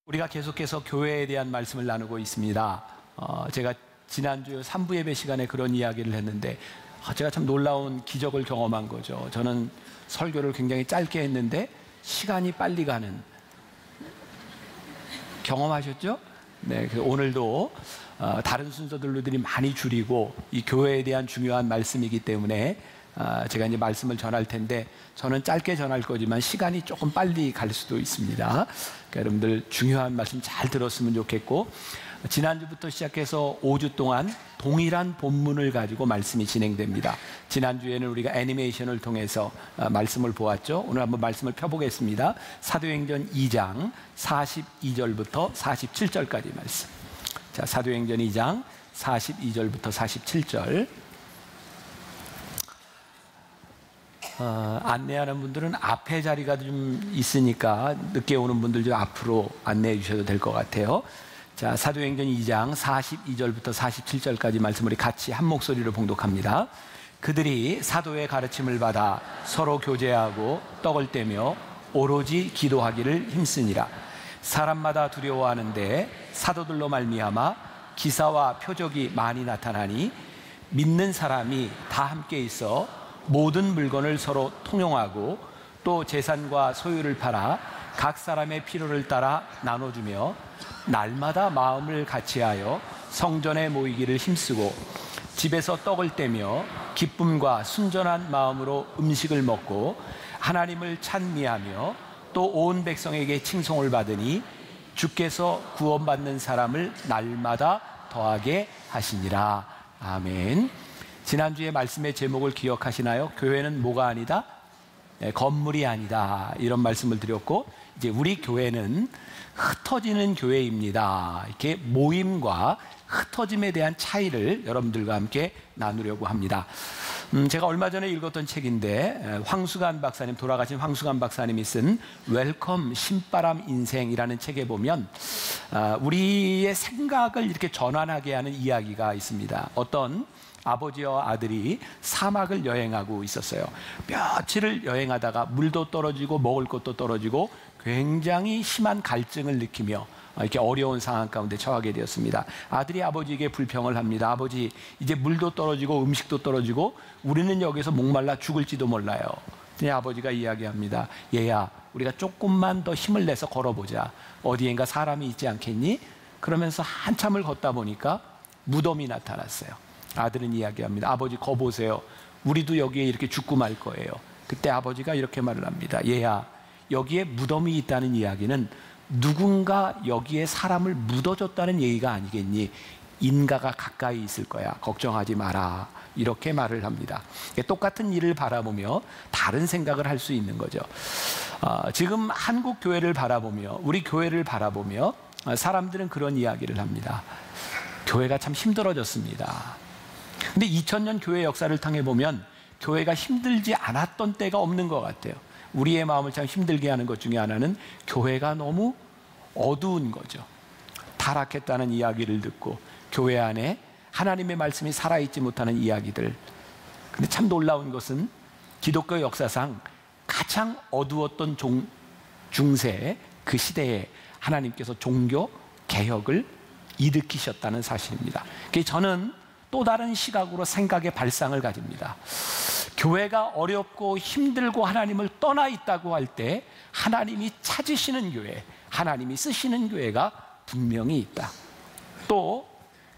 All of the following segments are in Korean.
우리가 계속해서 교회에 대한 말씀을 나누고 있습니다. 제가 지난주 3부 예배 시간에 그런 이야기를 했는데 제가 참 놀라운 기적을 경험한 거죠. 저는 설교를 굉장히 짧게 했는데 시간이 빨리 가는, 경험하셨죠? 네, 오늘도 다른 순서들로들이 많이 줄이고 이 교회에 대한 중요한 말씀이기 때문에 제가 이제 말씀을 전할 텐데 저는 짧게 전할 거지만 시간이 조금 빨리 갈 수도 있습니다. 그러니까 여러분들 중요한 말씀 잘 들었으면 좋겠고, 지난주부터 시작해서 5주 동안 동일한 본문을 가지고 말씀이 진행됩니다. 지난주에는 우리가 애니메이션을 통해서 말씀을 보았죠. 오늘 한번 말씀을 펴보겠습니다. 사도행전 2장 42절부터 47절까지 말씀. 자, 사도행전 2장 42절부터 47절. 안내하는 분들은 앞에 자리가 좀 있으니까 늦게 오는 분들 좀 앞으로 안내해 주셔도 될 것 같아요. 자, 사도행전 2장 42절부터 47절까지 말씀 우리 같이 한 목소리로 봉독합니다. 그들이 사도의 가르침을 받아 서로 교제하고 떡을 떼며 오로지 기도하기를 힘쓰니라. 사람마다 두려워하는데 사도들로 말미암아 기사와 표적이 많이 나타나니 믿는 사람이 다 함께 있어 모든 물건을 서로 통용하고 또 재산과 소유를 팔아 각 사람의 필요를 따라 나눠주며 날마다 마음을 같이하여 성전에 모이기를 힘쓰고 집에서 떡을 떼며 기쁨과 순전한 마음으로 음식을 먹고 하나님을 찬미하며 또 온 백성에게 칭송을 받으니 주께서 구원받는 사람을 날마다 더하게 하시니라. 아멘. 지난주에 말씀의 제목을 기억하시나요? 교회는 뭐가 아니다? 네, 건물이 아니다. 이런 말씀을 드렸고, 이제 우리 교회는 흩어지는 교회입니다. 이렇게 모임과 흩어짐에 대한 차이를 여러분들과 함께 나누려고 합니다. 제가 얼마 전에 읽었던 책인데 황수관 박사님, 돌아가신 황수관 박사님이 쓴 웰컴 신바람 인생이라는 책에 보면 우리의 생각을 이렇게 전환하게 하는 이야기가 있습니다. 어떤 아버지와 아들이 사막을 여행하고 있었어요. 며칠을 여행하다가 물도 떨어지고 먹을 것도 떨어지고 굉장히 심한 갈증을 느끼며 이렇게 어려운 상황 가운데 처하게 되었습니다. 아들이 아버지에게 불평을 합니다. 아버지, 이제 물도 떨어지고 음식도 떨어지고 우리는 여기서 목말라 죽을지도 몰라요. 그냥 아버지가 이야기합니다. 얘야, 우리가 조금만 더 힘을 내서 걸어보자. 어디엔가 사람이 있지 않겠니? 그러면서 한참을 걷다 보니까 무덤이 나타났어요. 아들은 이야기합니다. 아버지, 거 보세요. 우리도 여기에 이렇게 죽고 말 거예요. 그때 아버지가 이렇게 말을 합니다. 얘야, 여기에 무덤이 있다는 이야기는 누군가 여기에 사람을 묻어줬다는 얘기가 아니겠니? 인가가 가까이 있을 거야. 걱정하지 마라. 이렇게 말을 합니다. 똑같은 일을 바라보며 다른 생각을 할 수 있는 거죠. 지금 한국 교회를 바라보며, 우리 교회를 바라보며 사람들은 그런 이야기를 합니다. 교회가 참 힘들어졌습니다. 근데 2000년 교회 역사를 통해 보면 교회가 힘들지 않았던 때가 없는 것 같아요. 우리의 마음을 참 힘들게 하는 것 중에 하나는 교회가 너무 어두운 거죠. 타락했다는 이야기를 듣고 교회 안에 하나님의 말씀이 살아있지 못하는 이야기들. 근데 참 놀라운 것은 기독교 역사상 가장 어두웠던 중세 그 시대에 하나님께서 종교 개혁을 일으키셨다는 사실입니다. 그래서 저는 또 다른 시각으로 생각의 발상을 가집니다. 교회가 어렵고 힘들고 하나님을 떠나 있다고 할 때 하나님이 찾으시는 교회, 하나님이 쓰시는 교회가 분명히 있다. 또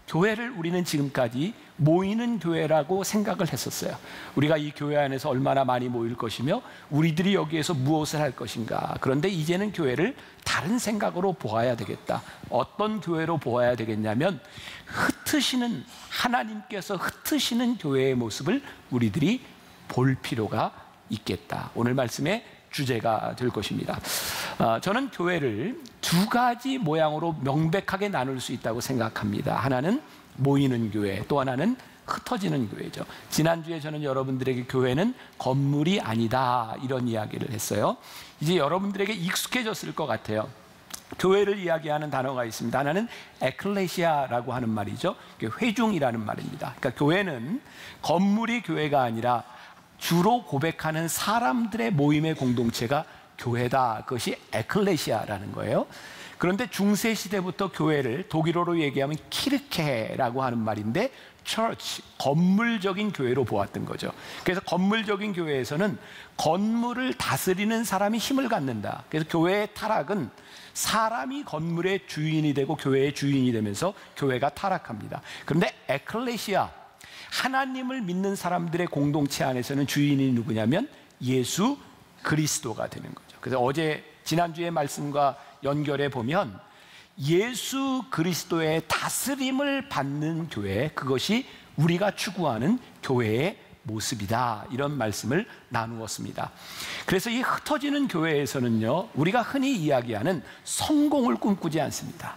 교회를 우리는 지금까지 모이는 교회라고 생각을 했었어요. 우리가 이 교회 안에서 얼마나 많이 모일 것이며 우리들이 여기에서 무엇을 할 것인가. 그런데 이제는 교회를 다른 생각으로 보아야 되겠다. 어떤 교회로 보아야 되겠냐면 흩으시는, 하나님께서 흩으시는 교회의 모습을 우리들이 볼 필요가 있겠다. 오늘 말씀의 주제가 될 것입니다. 저는 교회를 두 가지 모양으로 명백하게 나눌 수 있다고 생각합니다. 하나는 모이는 교회, 또 하나는 흩어지는 교회죠. 지난주에 저는 여러분들에게 교회는 건물이 아니다, 이런 이야기를 했어요. 이제 여러분들에게 익숙해졌을 것 같아요. 교회를 이야기하는 단어가 있습니다. 하나는 에클레시아라고 하는 말이죠. 회중이라는 말입니다. 그러니까 교회는 건물이 교회가 아니라 주로 고백하는 사람들의 모임의 공동체가 교회다. 그것이 에클레시아라는 거예요. 그런데 중세 시대부터 교회를 독일어로 얘기하면 키르케라고 하는 말인데 church, 건물적인 교회로 보았던 거죠. 그래서 건물적인 교회에서는 건물을 다스리는 사람이 힘을 갖는다. 그래서 교회의 타락은 사람이 건물의 주인이 되고 교회의 주인이 되면서 교회가 타락합니다. 그런데 에클레시아, 하나님을 믿는 사람들의 공동체 안에서는 주인이 누구냐면 예수 그리스도가 되는 거죠. 그래서 지난주의 말씀과 연결해 보면 예수 그리스도의 다스림을 받는 교회, 그것이 우리가 추구하는 교회의 모습이다, 이런 말씀을 나누었습니다. 그래서 이 흩어지는 교회에서는요, 우리가 흔히 이야기하는 성공을 꿈꾸지 않습니다.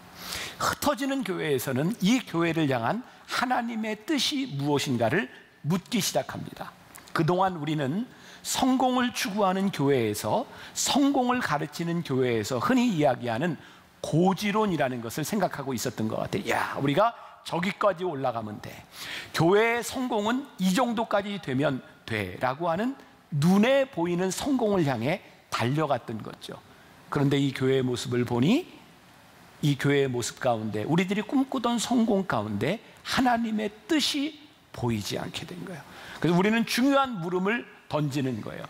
흩어지는 교회에서는 이 교회를 향한 하나님의 뜻이 무엇인가를 묻기 시작합니다. 그동안 우리는 성공을 추구하는 교회에서, 성공을 가르치는 교회에서 흔히 이야기하는 고지론이라는 것을 생각하고 있었던 것 같아요. 야, 우리가 저기까지 올라가면 돼, 교회의 성공은 이 정도까지 되면 돼 라고 하는 눈에 보이는 성공을 향해 달려갔던 거죠. 그런데 이 교회의 모습을 보니 이 교회의 모습 가운데, 우리들이 꿈꾸던 성공 가운데 하나님의 뜻이 보이지 않게 된 거예요. 그래서 우리는 중요한 물음을 던지는 거예요.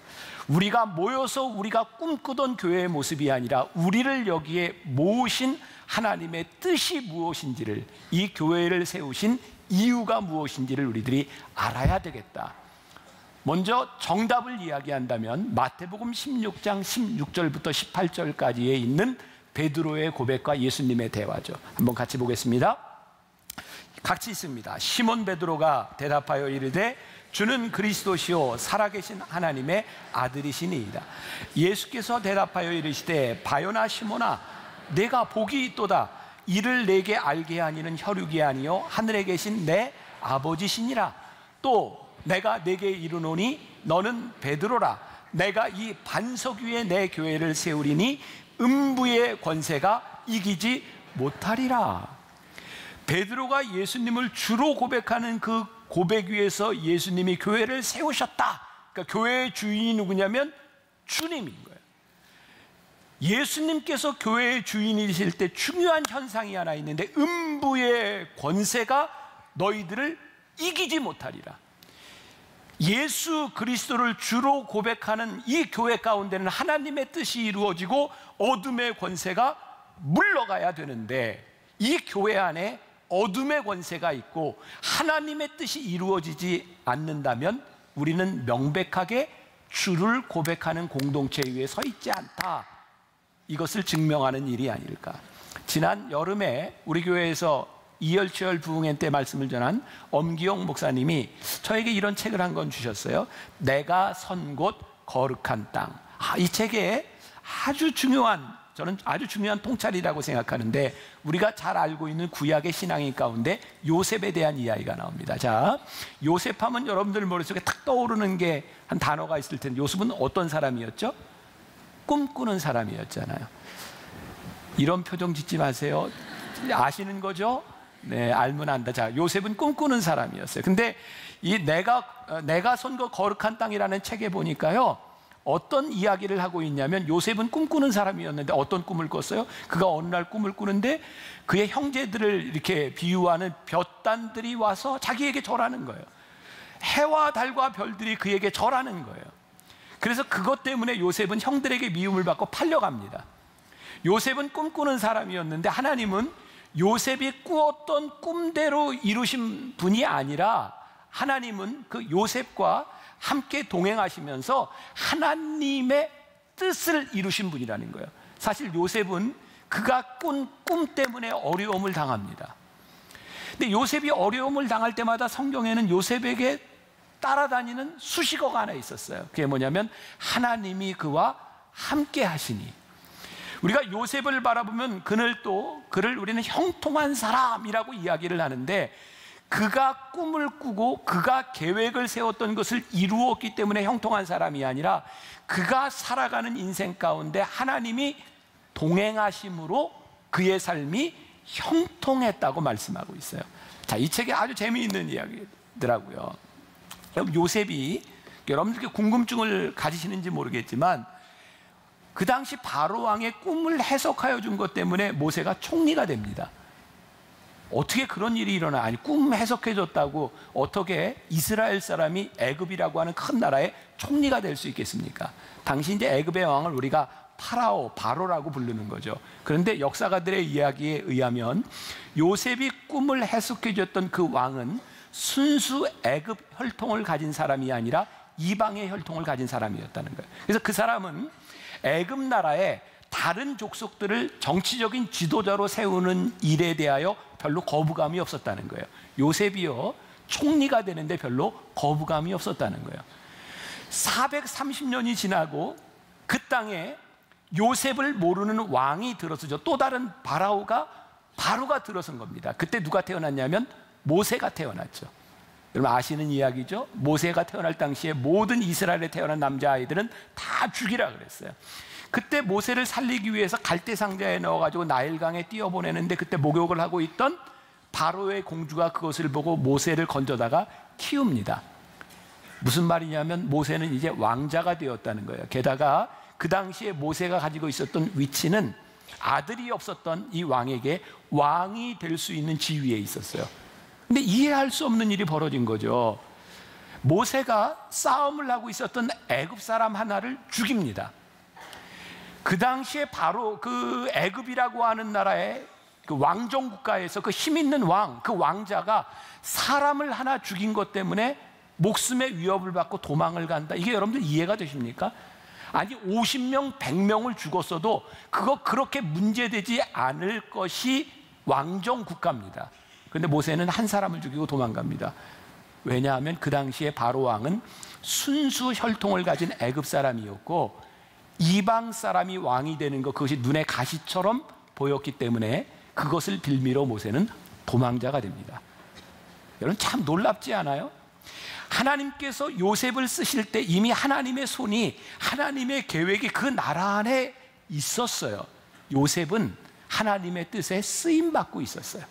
우리가 모여서 우리가 꿈꾸던 교회의 모습이 아니라 우리를 여기에 모으신 하나님의 뜻이 무엇인지를, 이 교회를 세우신 이유가 무엇인지를 우리들이 알아야 되겠다. 먼저 정답을 이야기한다면 마태복음 16장 16절부터 18절까지에 있는 베드로의 고백과 예수님의 대화죠. 한번 같이 보겠습니다. 같이 있습니다. 시몬 베드로가 대답하여 이르되 주는 그리스도시요 살아계신 하나님의 아들이시니이다. 예수께서 대답하여 이르시되 바요나 시몬아, 내가 복이 있도다. 이를 내게 알게 하니는 혈육이 아니요 하늘에 계신 내 아버지시니라. 또 내가 내게 이르노니 너는 베드로라. 내가 이 반석 위에 내 교회를 세우리니 음부의 권세가 이기지 못하리라. 베드로가 예수님을 주로 고백하는 그 고백 위에서 예수님이 교회를 세우셨다. 그러니까 교회의 주인이 누구냐면 주님인 거예요. 예수님께서 교회의 주인이실 때 중요한 현상이 하나 있는데, 음부의 권세가 너희들을 이기지 못하리라. 예수 그리스도를 주로 고백하는 이 교회 가운데는 하나님의 뜻이 이루어지고 어둠의 권세가 물러가야 되는데, 이 교회 안에 어둠의 권세가 있고 하나님의 뜻이 이루어지지 않는다면 우리는 명백하게 주를 고백하는 공동체 위에 서 있지 않다. 이것을 증명하는 일이 아닐까. 지난 여름에 우리 교회에서 이열치열 부흥회 때 말씀을 전한 엄기영 목사님이 저에게 이런 책을 한 권 주셨어요. 내가 선 곳 거룩한 땅. 이 책에 저는 아주 중요한 통찰이라고 생각하는데, 우리가 잘 알고 있는 구약의 신앙인 가운데 요셉에 대한 이야기가 나옵니다. 자, 요셉하면 여러분들 머릿속에 탁 떠오르는 게 한 단어가 있을 텐데, 요셉은 어떤 사람이었죠? 꿈꾸는 사람이었잖아요. 이런 표정 짓지 마세요. 아시는 거죠? 네, 알면 안다. 자, 요셉은 꿈꾸는 사람이었어요. 근데 이 내가 선 거 거룩한 땅이라는 책에 보니까요, 어떤 이야기를 하고 있냐면, 요셉은 꿈꾸는 사람이었는데 어떤 꿈을 꿨어요? 그가 어느 날 꿈을 꾸는데 그의 형제들을 이렇게 비유하는 볕단들이 와서 자기에게 절하는 거예요. 해와 달과 별들이 그에게 절하는 거예요. 그래서 그것 때문에 요셉은 형들에게 미움을 받고 팔려갑니다. 요셉은 꿈꾸는 사람이었는데 하나님은 요셉이 꾸었던 꿈대로 이루신 분이 아니라, 하나님은 그 요셉과 함께 동행하시면서 하나님의 뜻을 이루신 분이라는 거예요. 사실 요셉은 그가 꾼 꿈 때문에 어려움을 당합니다. 근데 요셉이 어려움을 당할 때마다 성경에는 요셉에게 따라다니는 수식어가 하나 있었어요. 그게 뭐냐면 하나님이 그와 함께 하시니. 우리가 요셉을 바라보면 그를 우리는 형통한 사람이라고 이야기를 하는데, 그가 꿈을 꾸고 그가 계획을 세웠던 것을 이루었기 때문에 형통한 사람이 아니라, 그가 살아가는 인생 가운데 하나님이 동행하심으로 그의 삶이 형통했다고 말씀하고 있어요. 자, 이 책에 아주 재미있는 이야기더라고요. 요셉이, 여러분들께 궁금증을 가지시는지 모르겠지만, 그 당시 바로 왕의 꿈을 해석하여 준 것 때문에 모세가 총리가 됩니다. 어떻게 그런 일이 일어나? 아니, 꿈 해석해 줬다고 어떻게 이스라엘 사람이 애굽이라고 하는 큰 나라의 총리가 될 수 있겠습니까? 당시 이제 애굽의 왕을 우리가 바로라고 부르는 거죠. 그런데 역사가들의 이야기에 의하면 요셉이 꿈을 해석해 줬던 그 왕은 순수 애굽 혈통을 가진 사람이 아니라 이방의 혈통을 가진 사람이었다는 거예요. 그래서 그 사람은 애굽 나라의 다른 족속들을 정치적인 지도자로 세우는 일에 대하여 별로 거부감이 없었다는 거예요. 요셉이요, 총리가 되는데 별로 거부감이 없었다는 거예요. 430년이 지나고 그 땅에 요셉을 모르는 왕이 들어서죠. 또 다른 바로가 들어선 겁니다. 그때 누가 태어났냐면 모세가 태어났죠. 여러분 아시는 이야기죠? 모세가 태어날 당시에 모든 이스라엘에 태어난 남자아이들은 다 죽이라 그랬어요. 그때 모세를 살리기 위해서 갈대 상자에 넣어가지고 나일강에 띄어보내는데 그때 목욕을 하고 있던 바로의 공주가 그것을 보고 모세를 건져다가 키웁니다. 무슨 말이냐면 모세는 이제 왕자가 되었다는 거예요. 게다가 그 당시에 모세가 가지고 있었던 위치는 아들이 없었던 이 왕에게 왕이 될 수 있는 지위에 있었어요. 근데 이해할 수 없는 일이 벌어진 거죠. 모세가 싸움을 하고 있었던 애굽 사람 하나를 죽입니다. 그 당시에 바로 그 애굽이라고 하는 나라의 그 왕정 국가에서 그 힘 있는 왕, 그 왕자가 사람을 하나 죽인 것 때문에 목숨의 위협을 받고 도망을 간다. 이게 여러분들 이해가 되십니까? 아니 50명, 100명을 죽었어도 그거 그렇게 문제되지 않을 것이 왕정 국가입니다. 그런데 모세는 한 사람을 죽이고 도망갑니다. 왜냐하면 그 당시에 바로 왕은 순수 혈통을 가진 애굽 사람이었고 이방 사람이 왕이 되는 것, 그것이 눈에 가시처럼 보였기 때문에 그것을 빌미로 모세는 도망자가 됩니다. 여러분 참 놀랍지 않아요? 하나님께서 요셉을 쓰실 때 이미 하나님의 손이, 하나님의 계획이 그 나라 안에 있었어요. 요셉은 하나님의 뜻에 쓰임받고 있었어요.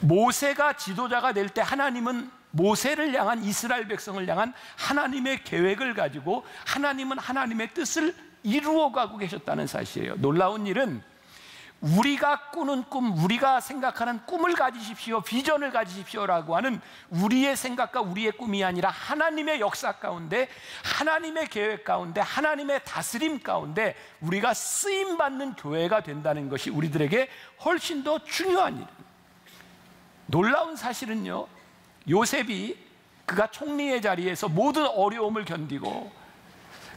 모세가 지도자가 될 때 하나님은 모세를 향한, 이스라엘 백성을 향한 하나님의 계획을 가지고 하나님은 하나님의 뜻을 이루어가고 계셨다는 사실이에요. 놀라운 일은 우리가 꾸는 꿈, 우리가 생각하는 꿈을 가지십시오, 비전을 가지십시오라고 하는 우리의 생각과 우리의 꿈이 아니라 하나님의 역사 가운데, 하나님의 계획 가운데, 하나님의 다스림 가운데 우리가 쓰임받는 교회가 된다는 것이 우리들에게 훨씬 더 중요한 일입니다. 놀라운 사실은요, 요셉이 그가 총리의 자리에서 모든 어려움을 견디고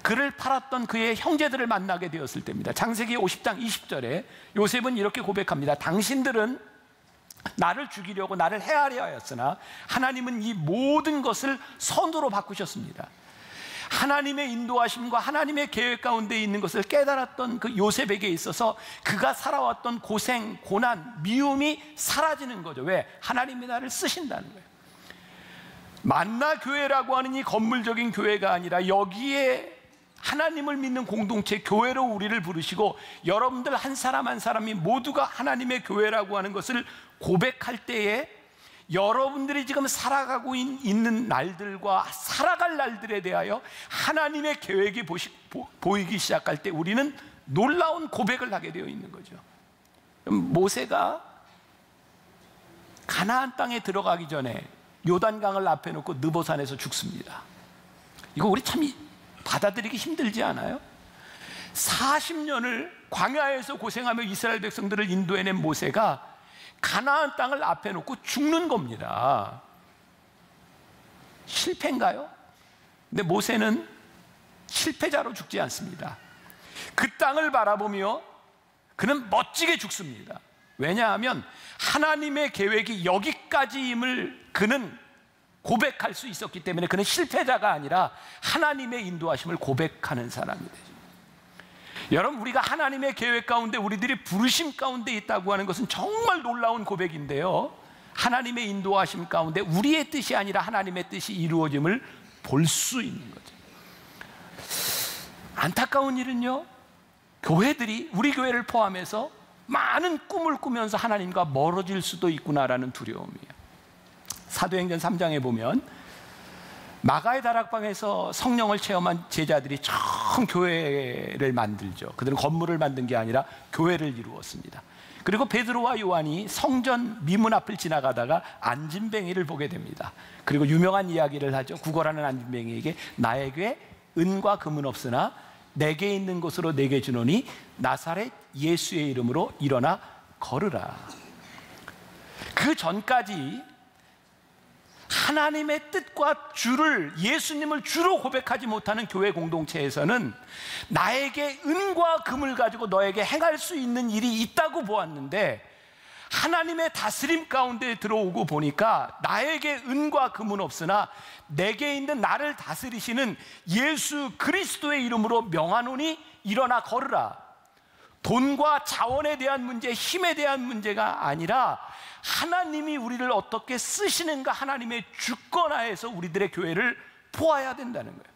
그를 팔았던 그의 형제들을 만나게 되었을 때입니다. 창세기 50장 20절에 요셉은 이렇게 고백합니다. 당신들은 나를 죽이려고 나를 해하려 하였으나 하나님은 이 모든 것을 선으로 바꾸셨습니다. 하나님의 인도하심과 하나님의 계획 가운데 있는 것을 깨달았던 그 요셉에게 있어서 그가 살아왔던 고생, 고난, 미움이 사라지는 거죠. 왜? 하나님이 나를 쓰신다는 거예요. 만나 교회라고 하는 이 건물적인 교회가 아니라 여기에 하나님을 믿는 공동체, 교회로 우리를 부르시고 여러분들 한 사람 한 사람이 모두가 하나님의 교회라고 하는 것을 고백할 때에 여러분들이 지금 살아가고 있는 날들과 살아갈 날들에 대하여 하나님의 계획이 보이기 시작할 때 우리는 놀라운 고백을 하게 되어 있는 거죠. 모세가 가나안 땅에 들어가기 전에 요단강을 앞에 놓고 느보산에서 죽습니다. 이거 우리 참 받아들이기 힘들지 않아요? 40년을 광야에서 고생하며 이스라엘 백성들을 인도해낸 모세가 가나안 땅을 앞에 놓고 죽는 겁니다. 실패인가요? 근데 모세는 실패자로 죽지 않습니다. 그 땅을 바라보며 그는 멋지게 죽습니다. 왜냐하면 하나님의 계획이 여기까지임을 그는 고백할 수 있었기 때문에 그는 실패자가 아니라 하나님의 인도하심을 고백하는 사람이 되죠. 여러분, 우리가 하나님의 계획 가운데 우리들이 부르심 가운데 있다고 하는 것은 정말 놀라운 고백인데요, 하나님의 인도하심 가운데 우리의 뜻이 아니라 하나님의 뜻이 이루어짐을 볼 수 있는 거죠. 안타까운 일은요, 교회들이, 우리 교회를 포함해서 많은 꿈을 꾸면서 하나님과 멀어질 수도 있구나라는 두려움이에요. 사도행전 3장에 보면 마가의 다락방에서 성령을 체험한 제자들이 처음 교회를 만들죠. 그들은 건물을 만든 게 아니라 교회를 이루었습니다. 그리고 베드로와 요한이 성전 미문 앞을 지나가다가 안진뱅이를 보게 됩니다. 그리고 유명한 이야기를 하죠. 구걸하는 안진뱅이에게 나에게 은과 금은 없으나 내게 있는 것으로 내게 주노니 나사렛 예수의 이름으로 일어나 걸으라. 그 전까지 하나님의 뜻과 주를, 예수님을 주로 고백하지 못하는 교회 공동체에서는 나에게 은과 금을 가지고 너에게 행할 수 있는 일이 있다고 보았는데, 하나님의 다스림 가운데 들어오고 보니까 나에게 은과 금은 없으나 내게 있는 나를 다스리시는 예수 그리스도의 이름으로 명하노니 일어나 걸으라. 돈과 자원에 대한 문제, 힘에 대한 문제가 아니라 하나님이 우리를 어떻게 쓰시는가, 하나님의 주권하에서 우리들의 교회를 보아야 된다는 거예요.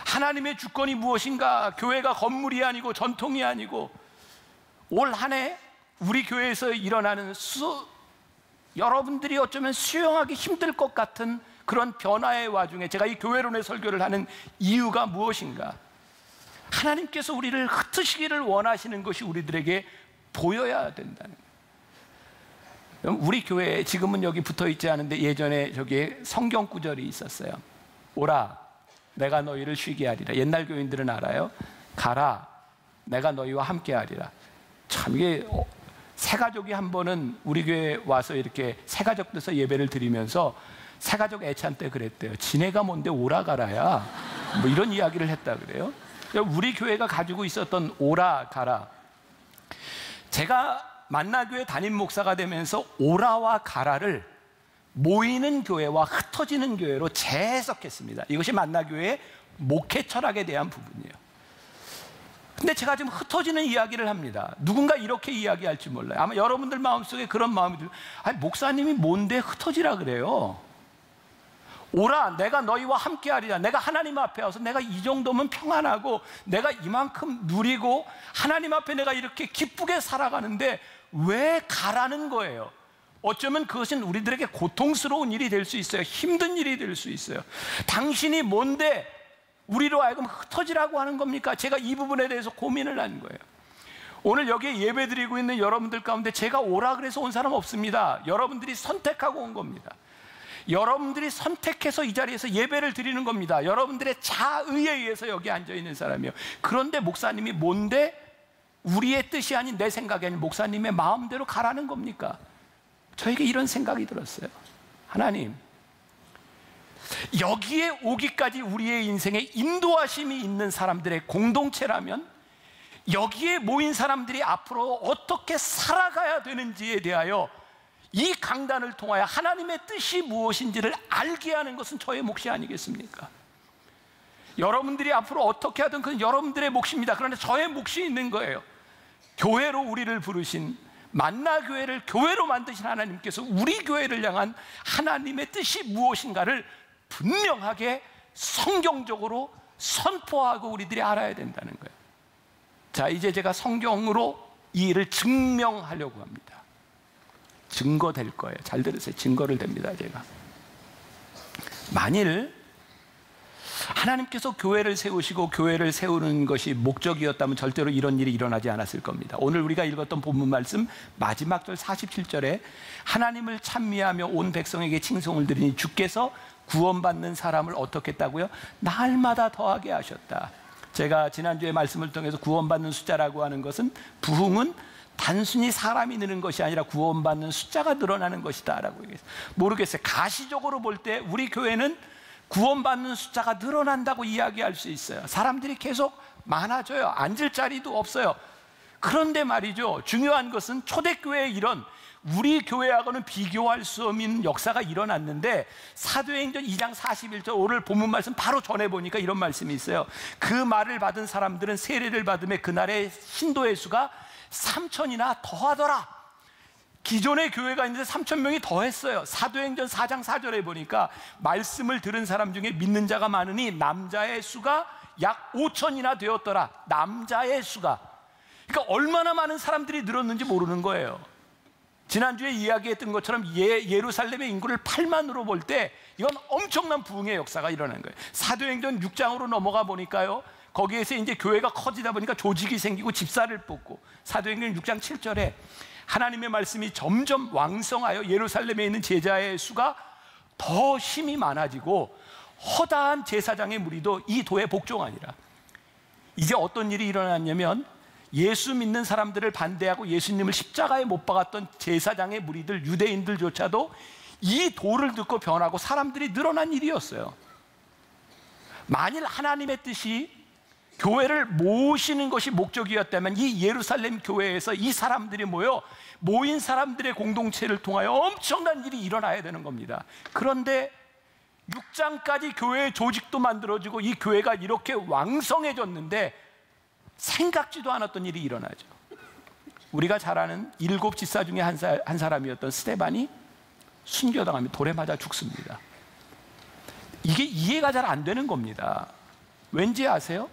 하나님의 주권이 무엇인가? 교회가 건물이 아니고 전통이 아니고, 올 한 해 우리 교회에서 일어나는 여러분들이 어쩌면 수용하기 힘들 것 같은 그런 변화의 와중에 제가 이 교회론의 설교를 하는 이유가 무엇인가? 하나님께서 우리를 흩으시기를 원하시는 것이 우리들에게 보여야 된다는 거예요. 우리 교회에 지금은 여기 붙어 있지 않은데 예전에 저기에 성경 구절이 있었어요. 오라 내가 너희를 쉬게 하리라. 옛날 교인들은 알아요. 가라 내가 너희와 함께 하리라. 참 이게 새가족이 한 번은 우리 교회에 와서 이렇게 새가족 돼서 예배를 드리면서 새가족 애찬 때 그랬대요. 지네가 뭔데 오라 가라야, 뭐 이런 이야기를 했다 그래요. 우리 교회가 가지고 있었던 오라 가라, 제가 만나교회 담임 목사가 되면서 오라와 가라를 모이는 교회와 흩어지는 교회로 재해석했습니다. 이것이 만나교회의 목회 철학에 대한 부분이에요. 근데 제가 지금 흩어지는 이야기를 합니다. 누군가 이렇게 이야기할지 몰라요. 아마 여러분들 마음속에 그런 마음이 들어요. 아니 목사님이 뭔데 흩어지라 그래요? 오라 내가 너희와 함께 하리라. 내가 하나님 앞에 와서 내가 이 정도면 평안하고 내가 이만큼 누리고 하나님 앞에 내가 이렇게 기쁘게 살아가는데 왜 가라는 거예요? 어쩌면 그것은 우리들에게 고통스러운 일이 될 수 있어요. 힘든 일이 될 수 있어요. 당신이 뭔데 우리로 하여금 흩어지라고 하는 겁니까? 제가 이 부분에 대해서 고민을 한 거예요. 오늘 여기에 예배 드리고 있는 여러분들 가운데 제가 오라 그래서 온 사람 없습니다. 여러분들이 선택하고 온 겁니다. 여러분들이 선택해서 이 자리에서 예배를 드리는 겁니다. 여러분들의 자의에 의해서 여기 앉아있는 사람이에요. 그런데 목사님이 뭔데 우리의 뜻이 아닌 내 생각이 아닌 목사님의 마음대로 가라는 겁니까? 저에게 이런 생각이 들었어요. 하나님, 여기에 오기까지 우리의 인생에 인도하심이 있는 사람들의 공동체라면 여기에 모인 사람들이 앞으로 어떻게 살아가야 되는지에 대하여 이 강단을 통하여 하나님의 뜻이 무엇인지를 알게 하는 것은 저의 몫이 아니겠습니까? 여러분들이 앞으로 어떻게 하든 그건 여러분들의 몫입니다. 그런데 저의 몫이 있는 거예요. 교회로 우리를 부르신, 만나교회를 교회로 만드신 하나님께서 우리 교회를 향한 하나님의 뜻이 무엇인가를 분명하게 성경적으로 선포하고 우리들이 알아야 된다는 거예요. 자, 이제 제가 성경으로 이 일을 증명하려고 합니다. 증거될 거예요. 잘 들으세요. 증거를 댑니다. 제가 만일 하나님께서 교회를 세우시고 교회를 세우는 것이 목적이었다면 절대로 이런 일이 일어나지 않았을 겁니다. 오늘 우리가 읽었던 본문 말씀 마지막 절 47절에 하나님을 찬미하며 온 백성에게 칭송을 드리니 주께서 구원받는 사람을 어떻게 했다고요? 날마다 더하게 하셨다. 제가 지난주에 말씀을 통해서 구원받는 숫자라고 하는 것은, 부흥은 단순히 사람이 느는 것이 아니라 구원받는 숫자가 늘어나는 것이다 라고 얘기했어요. 모르겠어요. 가시적으로 볼 때 우리 교회는 구원받는 숫자가 늘어난다고 이야기할 수 있어요. 사람들이 계속 많아져요. 앉을 자리도 없어요. 그런데 말이죠, 중요한 것은 초대교회의 이런 우리 교회하고는 비교할 수 없는 역사가 일어났는데, 사도행전 2장 41절 오늘 본문 말씀 바로 전해보니까 이런 말씀이 있어요. 그 말을 받은 사람들은 세례를 받음에 그날의 신도의 수가 3,000이나 더하더라. 기존의 교회가 있는데 3,000명이 더했어요. 사도행전 4장 4절에 보니까 말씀을 들은 사람 중에 믿는 자가 많으니 남자의 수가 약 5,000이나 되었더라. 남자의 수가. 그러니까 얼마나 많은 사람들이 늘었는지 모르는 거예요. 지난주에 이야기했던 것처럼 예루살렘의 인구를 8만으로 볼 때 이건 엄청난 부흥의 역사가 일어난 거예요. 사도행전 6장으로 넘어가 보니까요, 거기에서 이제 교회가 커지다 보니까 조직이 생기고 집사를 뽑고, 사도행전 6장 7절에 하나님의 말씀이 점점 왕성하여 예루살렘에 있는 제자의 수가 더 힘이 많아지고 허다한 제사장의 무리도 이 도에 복종하니라. 이제 어떤 일이 일어났냐면, 예수 믿는 사람들을 반대하고 예수님을 십자가에 못 박았던 제사장의 무리들, 유대인들조차도 이 도를 듣고 변하고 사람들이 늘어난 일이었어요. 만일 하나님의 뜻이 교회를 모으시는 것이 목적이었다면 이 예루살렘 교회에서 이 사람들이 모인 사람들의 공동체를 통하여 엄청난 일이 일어나야 되는 겁니다. 그런데 6장까지 교회의 조직도 만들어지고 이 교회가 이렇게 왕성해졌는데 생각지도 않았던 일이 일어나죠. 우리가 잘 아는 7 집사 중에 한 사람이었던 스데반이 순교당하며 돌에 맞아 죽습니다. 이게 이해가 잘 안 되는 겁니다. 왠지 아세요?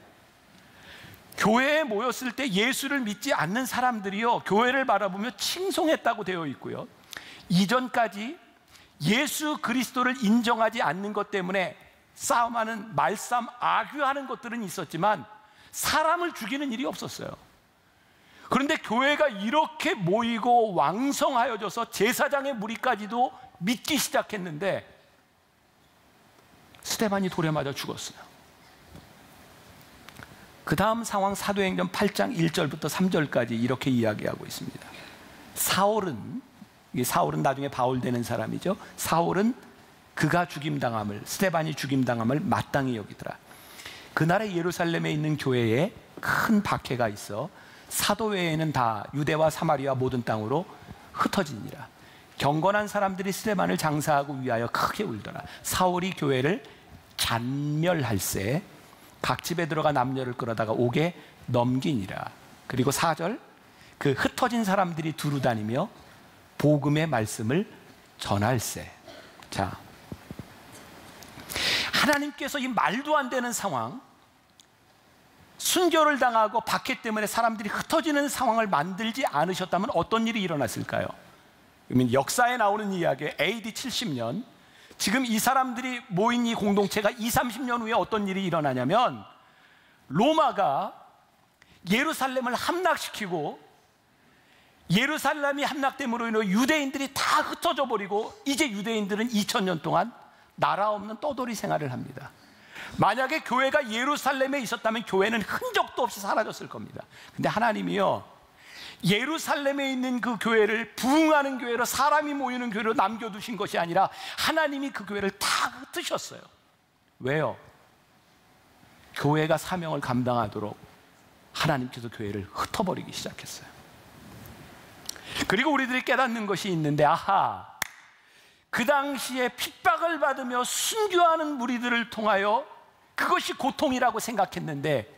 교회에 모였을 때 예수를 믿지 않는 사람들이요, 교회를 바라보며 칭송했다고 되어 있고요, 이전까지 예수 그리스도를 인정하지 않는 것 때문에 싸움하는, 말싸움, 악유하는 것들은 있었지만 사람을 죽이는 일이 없었어요. 그런데 교회가 이렇게 모이고 왕성하여져서 제사장의 무리까지도 믿기 시작했는데 스데반이 돌에 맞아 죽었어요. 그 다음 상황 사도행전 8장 1절부터 3절까지 이렇게 이야기하고 있습니다. 사울은 나중에 바울 되는 사람이죠. 사울은 그가 죽임당함을, 스데반이 죽임당함을 마땅히 여기더라. 그날에 예루살렘에 있는 교회에 큰 박해가 있어 사도 외에는 다 유대와 사마리아 모든 땅으로 흩어지니라. 경건한 사람들이 스데반을 장사하고 위하여 크게 울더라. 사울이 교회를 잔멸할세 각 집에 들어가 남녀를 끌어다가 옥에 넘기니라. 그리고 4절, 그 흩어진 사람들이 두루 다니며 복음의 말씀을 전할세. 자, 하나님께서 이 말도 안 되는 상황, 순교를 당하고 박해 때문에 사람들이 흩어지는 상황을 만들지 않으셨다면 어떤 일이 일어났을까요? 그러면 역사에 나오는 이야기, AD 70년, 지금 이 사람들이 모인 이 공동체가 20-30년 후에 어떤 일이 일어나냐면, 로마가 예루살렘을 함락시키고, 예루살렘이 함락됨으로 인해 유대인들이 다 흩어져 버리고 이제 유대인들은 2000년 동안 나라 없는 떠돌이 생활을 합니다. 만약에 교회가 예루살렘에 있었다면 교회는 흔적도 없이 사라졌을 겁니다. 근데 하나님이요, 예루살렘에 있는 그 교회를 부흥하는 교회로, 사람이 모이는 교회로 남겨두신 것이 아니라 하나님이 그 교회를 다 흩으셨어요. 왜요? 교회가 사명을 감당하도록 하나님께서 교회를 흩어버리기 시작했어요. 그리고 우리들이 깨닫는 것이 있는데, 아하, 그 당시에 핍박을 받으며 순교하는 무리들을 통하여 그것이 고통이라고 생각했는데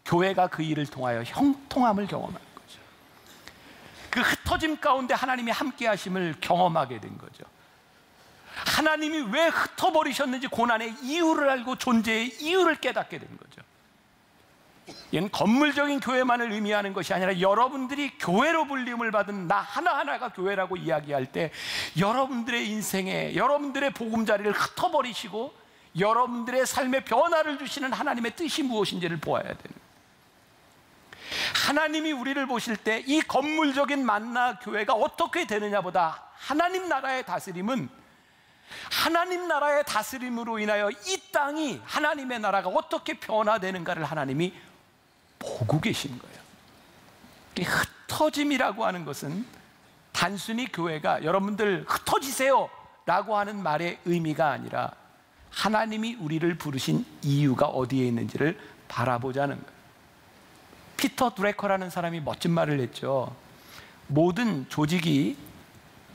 교회가 그 일을 통하여 형통함을 경험하는 거죠. 그 흩어짐 가운데 하나님이 함께 하심을 경험하게 된 거죠. 하나님이 왜 흩어버리셨는지 고난의 이유를 알고 존재의 이유를 깨닫게 된 거죠. 이건 건물적인 교회만을 의미하는 것이 아니라 여러분들이 교회로 불림을 받은 나 하나하나가 교회라고 이야기할 때 여러분들의 인생에, 여러분들의 보금자리를 흩어버리시고 여러분들의 삶에 변화를 주시는 하나님의 뜻이 무엇인지를 보아야 되는 거예요. 하나님이 우리를 보실 때 이 건물적인 만나 교회가 어떻게 되느냐보다 하나님 나라의 다스림은, 하나님 나라의 다스림으로 인하여 이 땅이, 하나님의 나라가 어떻게 변화되는가를 하나님이 보고 계신 거예요. 흩어짐이라고 하는 것은 단순히 교회가 여러분들 흩어지세요 라고 하는 말의 의미가 아니라 하나님이 우리를 부르신 이유가 어디에 있는지를 바라보자는 거예요. 피터 드래커라는 사람이 멋진 말을 했죠. 모든 조직이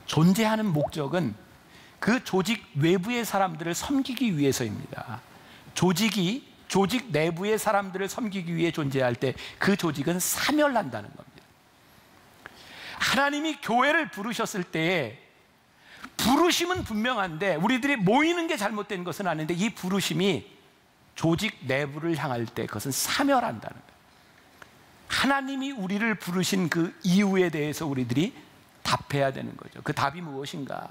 존재하는 목적은 그 조직 외부의 사람들을 섬기기 위해서입니다. 조직 내부의 사람들을 섬기기 위해 존재할 때 그 조직은 사멸한다는 겁니다. 하나님이 교회를 부르셨을 때에 부르심은 분명한데 우리들이 모이는 게 잘못된 것은 아닌데 이 부르심이 조직 내부를 향할 때 그것은 사멸한다는 거예요. 하나님이 우리를 부르신 그 이유에 대해서 우리들이 답해야 되는 거죠. 그 답이 무엇인가?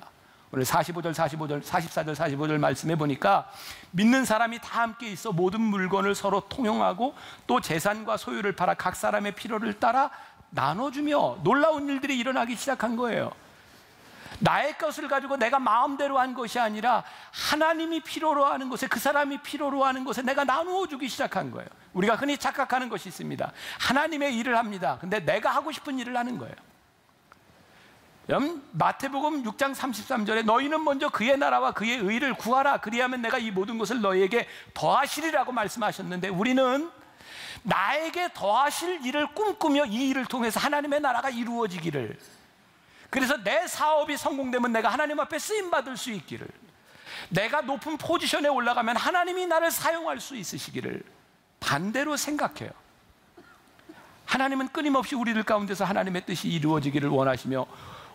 오늘 44절, 44절, 45절 말씀해 보니까 믿는 사람이 다 함께 있어 모든 물건을 서로 통용하고 또 재산과 소유를 팔아 각 사람의 필요를 따라 나눠주며 놀라운 일들이 일어나기 시작한 거예요. 나의 것을 가지고 내가 마음대로 한 것이 아니라 하나님이 필요로 하는 것에, 그 사람이 필요로 하는 것에 내가 나누어 주기 시작한 거예요. 우리가 흔히 착각하는 것이 있습니다. 하나님의 일을 합니다. 근데 내가 하고 싶은 일을 하는 거예요. 마태복음 6장 33절에 너희는 먼저 그의 나라와 그의 의를 구하라. 그리하면 내가 이 모든 것을 너희에게 더하시리라고 말씀하셨는데, 우리는 나에게 더하실 일을 꿈꾸며 이 일을 통해서 하나님의 나라가 이루어지기를, 그래서 내 사업이 성공되면 내가 하나님 앞에 쓰임받을 수 있기를, 내가 높은 포지션에 올라가면 하나님이 나를 사용할 수 있으시기를 반대로 생각해요. 하나님은 끊임없이 우리들 가운데서 하나님의 뜻이 이루어지기를 원하시며,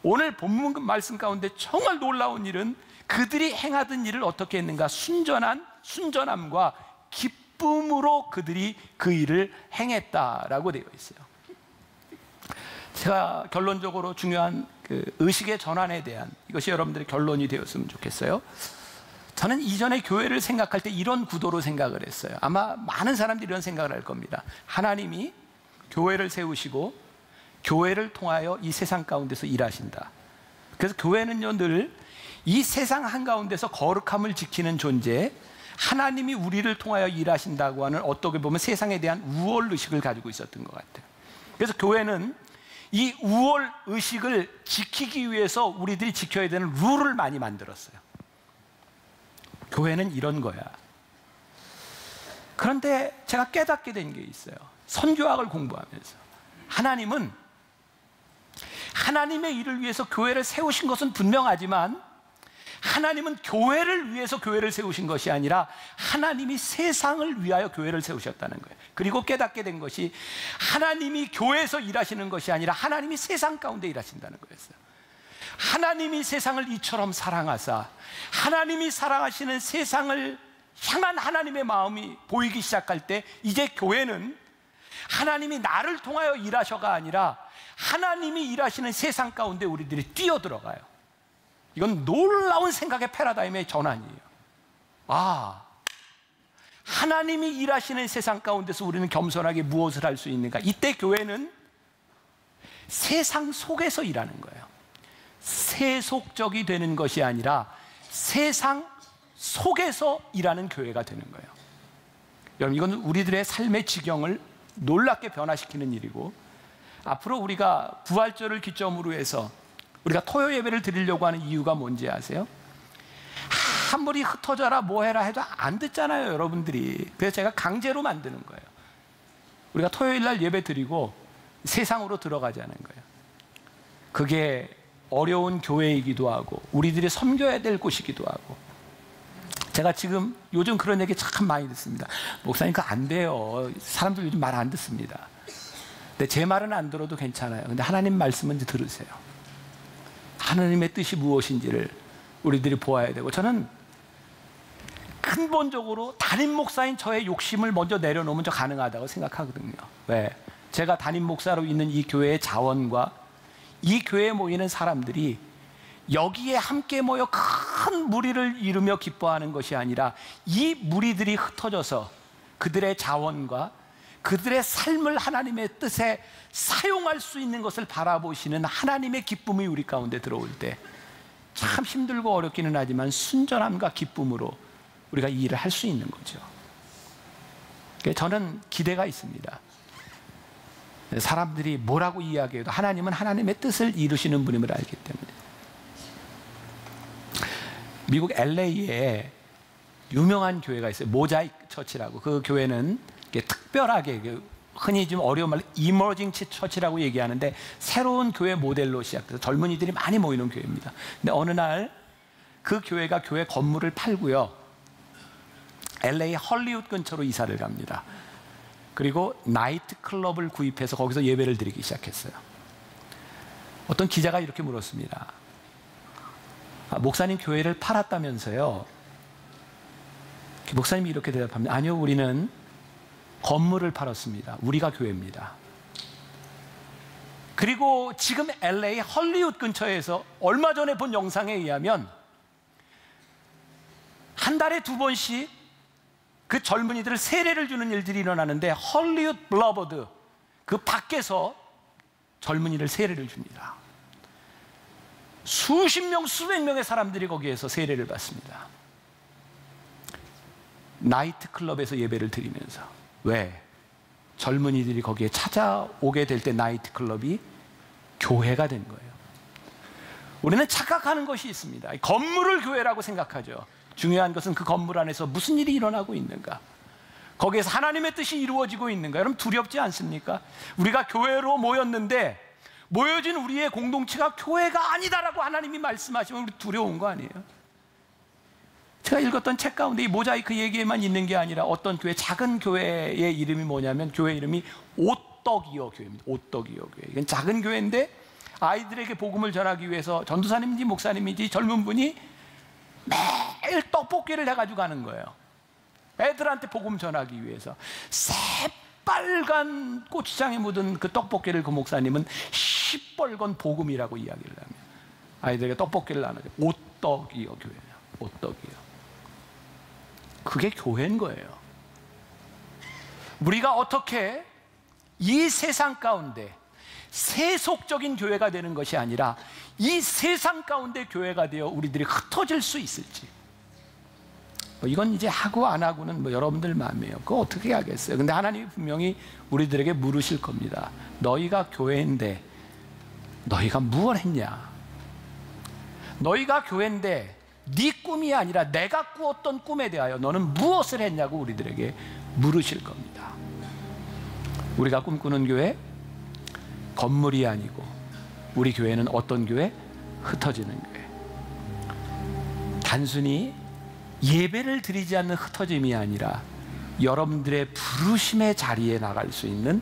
오늘 본문 말씀 가운데 정말 놀라운 일은 그들이 행하던 일을 어떻게 했는가? 순전함과 기쁨으로 그들이 그 일을 행했다라고 되어 있어요. 제가 결론적으로 중요한 그 의식의 전환에 대한, 이것이 여러분들의 결론이 되었으면 좋겠어요. 저는 이전에 교회를 생각할 때 이런 구도로 생각을 했어요. 아마 많은 사람들이 이런 생각을 할 겁니다. 하나님이 교회를 세우시고 교회를 통하여 이 세상 가운데서 일하신다. 그래서 교회는요, 늘 이 세상 한가운데서 거룩함을 지키는 존재, 하나님이 우리를 통하여 일하신다고 하는, 어떻게 보면 세상에 대한 우월의식을 가지고 있었던 것 같아요. 그래서 교회는 이 우월의식을 지키기 위해서 우리들이 지켜야 되는 룰을 많이 만들었어요. 교회는 이런 거야. 그런데 제가 깨닫게 된 게 있어요. 선교학을 공부하면서 하나님은 하나님의 일을 위해서 교회를 세우신 것은 분명하지만, 하나님은 교회를 위해서 교회를 세우신 것이 아니라 하나님이 세상을 위하여 교회를 세우셨다는 거예요. 그리고 깨닫게 된 것이 하나님이 교회에서 일하시는 것이 아니라 하나님이 세상 가운데 일하신다는 거였어요. 하나님이 세상을 이처럼 사랑하사 하나님이 사랑하시는 세상을 향한 하나님의 마음이 보이기 시작할 때, 이제 교회는 하나님이 나를 통하여 일하셔가 아니라 하나님이 일하시는 세상 가운데 우리들이 뛰어들어가요. 이건 놀라운 생각의 패러다임의 전환이에요. 아, 하나님이 일하시는 세상 가운데서 우리는 겸손하게 무엇을 할 수 있는가? 이때 교회는 세상 속에서 일하는 거예요. 세속적이 되는 것이 아니라 세상 속에서 일하는 교회가 되는 거예요. 여러분, 이건 우리들의 삶의 지경을 놀랍게 변화시키는 일이고, 앞으로 우리가 부활절을 기점으로 해서 우리가 토요 예배를 드리려고 하는 이유가 뭔지 아세요? 아무리 흩어져라 뭐해라 해도 안 듣잖아요, 여러분들이. 그래서 제가 강제로 만드는 거예요. 우리가 토요일 날 예배 드리고 세상으로 들어가자는 거예요. 그게 어려운 교회이기도 하고 우리들이 섬겨야 될 곳이기도 하고. 제가 지금 요즘 그런 얘기 참 많이 듣습니다. 목사님, 그거 안 돼요. 사람들 요즘 말 안 듣습니다. 근데 제 말은 안 들어도 괜찮아요. 근데 하나님 말씀은 이제 들으세요. 하나님의 뜻이 무엇인지를 우리들이 보아야 되고, 저는 근본적으로 담임 목사인 저의 욕심을 먼저 내려놓으면 저 가능하다고 생각하거든요. 왜? 제가 담임 목사로 있는 이 교회의 자원과 이 교회에 모이는 사람들이 여기에 함께 모여 큰 무리를 이루며 기뻐하는 것이 아니라, 이 무리들이 흩어져서 그들의 자원과 그들의 삶을 하나님의 뜻에 사용할 수 있는 것을 바라보시는 하나님의 기쁨이 우리 가운데 들어올 때 참 힘들고 어렵기는 하지만 순전함과 기쁨으로 우리가 이 일을 할 수 있는 거죠. 저는 기대가 있습니다. 사람들이 뭐라고 이야기해도 하나님은 하나님의 뜻을 이루시는 분임을 알기 때문에. 미국 LA에 유명한 교회가 있어요. 모자이크 처치라고. 그 교회는 특별하게, 흔히 좀 어려운 말로 이머징 처치라고 얘기하는데, 새로운 교회 모델로 시작돼서 젊은이들이 많이 모이는 교회입니다. 근데 어느 날 그 교회가 교회 건물을 팔고요, LA 헐리우드 근처로 이사를 갑니다. 그리고 나이트 클럽을 구입해서 거기서 예배를 드리기 시작했어요. 어떤 기자가 이렇게 물었습니다. 목사님, 교회를 팔았다면서요? 목사님이 이렇게 대답합니다. 아니요, 우리는 건물을 팔았습니다. 우리가 교회입니다. 그리고 지금 LA 헐리우드 근처에서 얼마 전에 본 영상에 의하면 한 달에 2번씩 그 젊은이들을 세례를 주는 일들이 일어나는데 헐리우드 블러버드 그 밖에서 젊은이를 세례를 줍니다. 수십 명, 수백 명의 사람들이 거기에서 세례를 받습니다. 나이트클럽에서 예배를 드리면서. 왜? 젊은이들이 거기에 찾아오게 될 때 나이트클럽이 교회가 된 거예요. 우리는 착각하는 것이 있습니다. 건물을 교회라고 생각하죠. 중요한 것은 그 건물 안에서 무슨 일이 일어나고 있는가, 거기에서 하나님의 뜻이 이루어지고 있는가. 여러분 두렵지 않습니까? 우리가 교회로 모였는데 모여진 우리의 공동체가 교회가 아니다라고 하나님이 말씀하시면 우리 두려운 거 아니에요? 제가 읽었던 책 가운데 이 모자이크 얘기에만 있는 게 아니라 어떤 교회, 작은 교회의 이름이 뭐냐면 교회 이름이 오떡이요 교회입니다. 오떡이요 교회. 이건 작은 교회인데 아이들에게 복음을 전하기 위해서 전도사님인지 목사님인지 젊은 분이 매일 떡볶이를 해가지고 가는 거예요. 애들한테 복음 전하기 위해서. 새빨간 고추장에 묻은 그 떡볶이를 그 목사님은 시뻘건 복음이라고 이야기를 하며 아이들에게 떡볶이를 나눠요. 오떡이요 교회예요. 오떡이요. 그게 교회인 거예요. 우리가 어떻게 이 세상 가운데 세속적인 교회가 되는 것이 아니라 이 세상 가운데 교회가 되어 우리들이 흩어질 수 있을지. 이건 이제 하고 안 하고는 여러분들 마음이에요. 그거 어떻게 하겠어요? 근데 하나님이 분명히 우리들에게 물으실 겁니다. 너희가 교회인데 너희가 무엇을 했냐? 너희가 교회인데 네 꿈이 아니라 내가 꾸었던 꿈에 대하여 너는 무엇을 했냐고 우리들에게 물으실 겁니다. 우리가 꿈꾸는 교회, 건물이 아니고 우리 교회는 어떤 교회? 흩어지는 교회. 단순히 예배를 드리지 않는 흩어짐이 아니라 여러분들의 부르심의 자리에 나갈 수 있는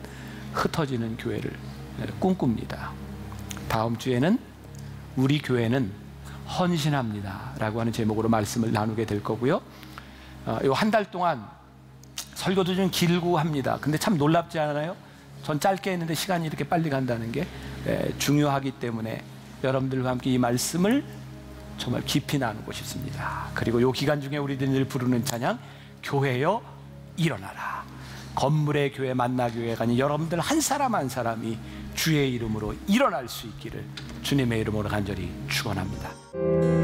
흩어지는 교회를 꿈꿉니다. 다음 주에는 우리 교회는 헌신합니다 라고 하는 제목으로 말씀을 나누게 될 거고요. 요 한 달 동안 설교도 좀 길고 합니다. 근데 참 놀랍지 않아요? 전 짧게 했는데 시간이 이렇게 빨리 간다는 게 중요하기 때문에 여러분들과 함께 이 말씀을 정말 깊이 나누고 싶습니다. 그리고 이 기간 중에 우리들이 부르는 찬양, 교회여 일어나라. 건물의 교회, 만나교회가 아닌 여러분들 한 사람 한 사람이 주의 이름으로 일어날 수 있기를 주님의 이름으로 간절히 축원합니다.